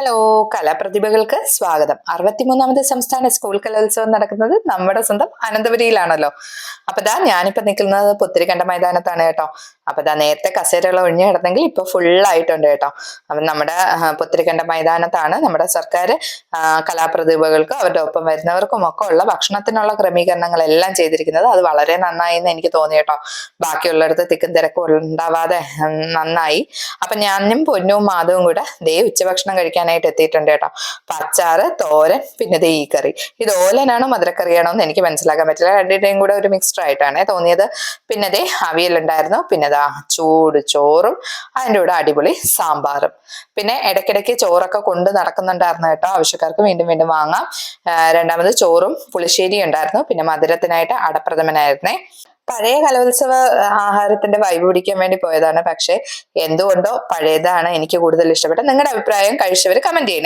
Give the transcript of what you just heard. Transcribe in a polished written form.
Hello, കലാപ്രതിഭകൾക്ക് സ്വാഗതം. 63ാമത് സംസ്ഥാന school കലോത്സവം നടക്കുന്നത് നമ്മുടെ സ്വന്തം അനന്തപുരിയിലാണല്ലോ. അപ്പൊ ഞാനിപ്പോ നിൽക്കുന്നത് പുത്തിരിക്കണ്ട മൈതാനത്താണ് കേട്ടോ. അപ്പൊ നേരത്തെ കസേരകൾ ഒഴിഞ്ഞു കിടന്നെങ്കിൽ ഇപ്പൊ ഫുള്ളായിട്ടുണ്ട് കേട്ടോ. അപ്പൊ നമ്മുടെ പുത്തിരിക്കണ്ട മൈതാനത്താണ് നമ്മുടെ സർക്കാർ കലാപ്രതിഭകൾക്കും അവരുടെ ഒപ്പം വരുന്നവർക്കും ഒക്കെ ഉള്ള ഭക്ഷണത്തിനുള്ള ക്രമീകരണങ്ങളെല്ലാം ചെയ്തിരിക്കുന്നത്. അത് വളരെ നന്നായി എന്ന് എനിക്ക് തോന്നി കേട്ടോ. ബാക്കിയുള്ളിടത്ത് തിക്കും തിരക്കും ഉണ്ടാവാതെ നന്നായി. അപ്പൊ ഞാനും പൊന്നും മാധവും കൂടെ ഉച്ചഭക്ഷണം കഴിക്കാനായിട്ട് എത്തിയിട്ടുണ്ട് കേട്ടോ. അച്ചാറ്, തോരൻ, പിന്നെ ഈ കറി. ഇത് ഓലനാണോ മധുരക്കറിയാണോ എന്ന് എനിക്ക് മനസ്സിലാക്കാൻ പറ്റില്ല. രണ്ടിന്റെയും കൂടെ ഒരു മിക്സ്ചർ ആയിട്ടാണ് തോന്നിയത്. പിന്നെ അവിയലുണ്ടായിരുന്നു. പിന്നെ ചൂട് ചോറും അതിൻ്റെ കൂടെ അടിപൊളി സാമ്പാറും. പിന്നെ ഇടയ്ക്കിടയ്ക്ക് ചോറൊക്കെ കൊണ്ട് നടക്കുന്നുണ്ടായിരുന്നു കേട്ടോ. ആവശ്യക്കാർക്ക് വീണ്ടും വീണ്ടും വാങ്ങാം. രണ്ടാമത് ചോറും പുളിശ്ശേരിയും ഉണ്ടായിരുന്നു. പിന്നെ മധുരത്തിനായിട്ട് അടപ്രഥമനായിരുന്നേ. പഴയ കലോത്സവ ആഹാരത്തിന്റെ വൈബ് പിടിക്കാൻ വേണ്ടി പോയതാണ്. പക്ഷെ എന്തുകൊണ്ടോ പഴയതാണ് എനിക്ക് കൂടുതൽ ഇഷ്ടപ്പെട്ടത്. നിങ്ങളുടെ അഭിപ്രായം കഴിച്ചവർ കമന്റ് ചെയ്യണേ.